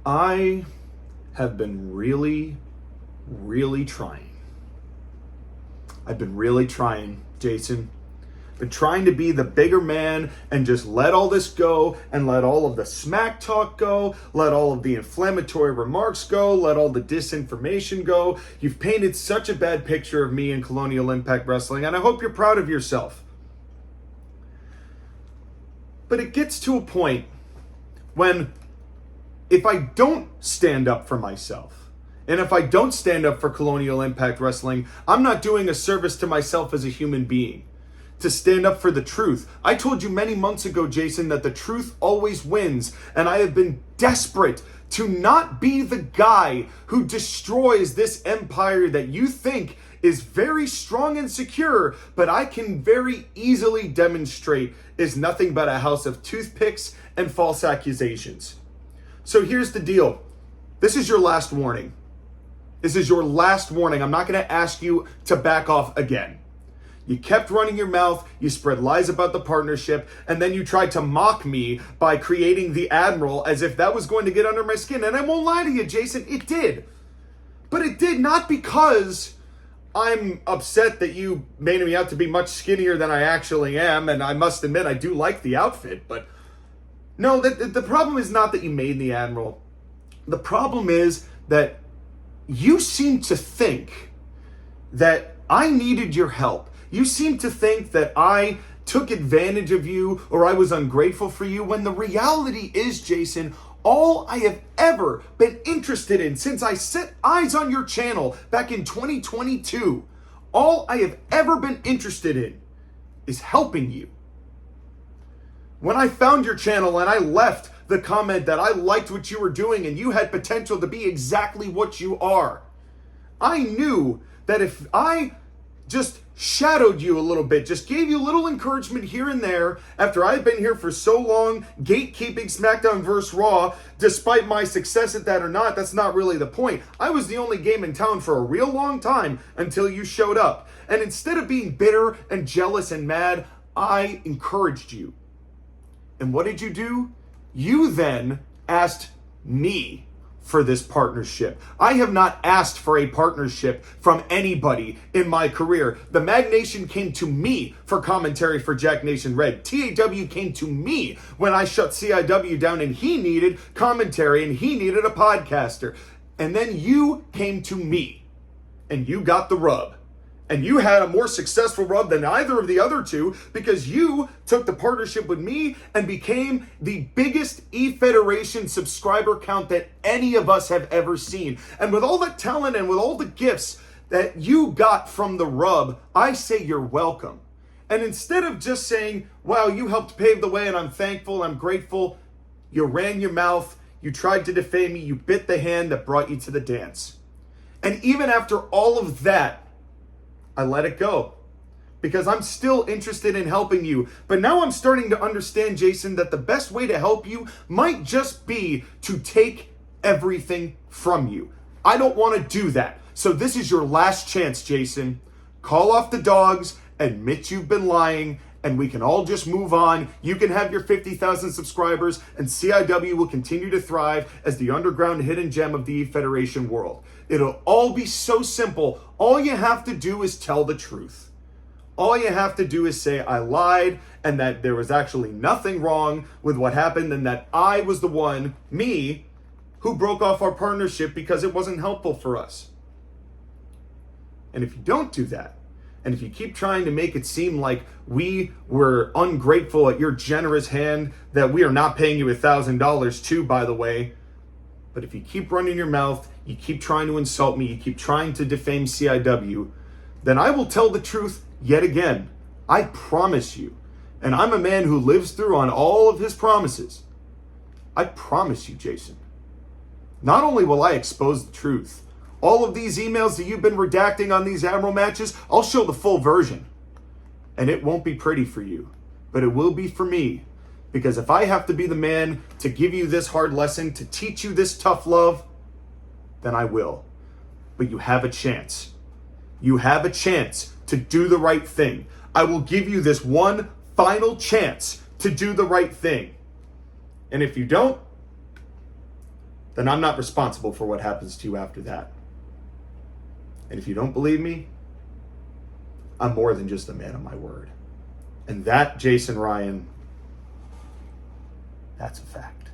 I have been really, really trying. I've been really trying, Jason. Been trying to be the bigger man and just let all this go and let all of the smack talk go, let all of the inflammatory remarks go, let all the disinformation go. You've painted such a bad picture of me in Colonial Impact Wrestling, and I hope you're proud of yourself. But it gets to a point when if I don't stand up for myself, and if I don't stand up for Colonial Impact Wrestling, I'm not doing a service to myself as a human being. To stand up for the truth. I told you many months ago, Jason, that the truth always wins, and I have been desperate to not be the guy who destroys this empire that you think is very strong and secure, but I can very easily demonstrate is nothing but a house of toothpicks and false accusations. So here's the deal. This is your last warning. This is your last warning. I'm not going to ask you to back off again. You kept running your mouth, you spread lies about the partnership, and then you tried to mock me by creating the Admiral as if that was going to get under my skin. And I won't lie to you, Jason, it did. But it did not because I'm upset that you made me out to be much skinnier than I actually am, and I must admit I do like the outfit, but no, the problem is not that you made the Admiral. The problem is that you seem to think that I needed your help. You seem to think that I took advantage of you or I was ungrateful for you, when the reality is, Jason, all I have ever been interested in since I set eyes on your channel back in 2022, all I have ever been interested in is helping you. When I found your channel and I left the comment that I liked what you were doing and you had potential to be exactly what you are, I knew that if I just shadowed you a little bit, just gave you a little encouragement here and there after I've been here for so long, gatekeeping SmackDown vs. Raw, despite my success at that or not, that's not really the point. I was the only game in town for a real long time until you showed up. And instead of being bitter and jealous and mad, I encouraged you. And what did you do? You then asked me for this partnership. I have not asked for a partnership from anybody in my career. The Mag Nation came to me for commentary for Jack Nation Red. TAW came to me when I shut CIW down and he needed commentary and he needed a podcaster. And then you came to me and you got the rub. And you had a more successful rub than either of the other two because you took the partnership with me and became the biggest E-Federation subscriber count that any of us have ever seen. And with all that talent and with all the gifts that you got from the rub, I say you're welcome. And instead of just saying, wow, you helped pave the way and I'm thankful, I'm grateful, you ran your mouth, you tried to defame me, you bit the hand that brought you to the dance. And even after all of that, I let it go because I'm still interested in helping you. But now I'm starting to understand, Jason, that the best way to help you might just be to take everything from you. I don't want to do that. So this is your last chance, Jason. Call off the dogs, admit you've been lying, and we can all just move on. You can have your 50,000 subscribers, and CIW will continue to thrive as the underground hidden gem of the Federation world. It'll all be so simple. All you have to do is tell the truth. All you have to do is say, I lied, and that there was actually nothing wrong with what happened, and that I was the one, me, who broke off our partnership because it wasn't helpful for us. And if you don't do that, and if you keep trying to make it seem like we were ungrateful at your generous hand, that we are not paying you $1,000 too, by the way, but if you keep running your mouth, you keep trying to insult me, you keep trying to defame CIW, then I will tell the truth yet again. I promise you. And I'm a man who lives through on all of his promises. I promise you, Jason. Not only will I expose the truth, all of these emails that you've been redacting on these Admiral matches, I'll show the full version. And it won't be pretty for you, but it will be for me. Because if I have to be the man to give you this hard lesson, to teach you this tough love, then I will. But you have a chance. You have a chance to do the right thing. I will give you this one final chance to do the right thing. And if you don't, then I'm not responsible for what happens to you after that. And if you don't believe me, I'm more than just a man of my word. And that, Jason Ryan, that's a fact.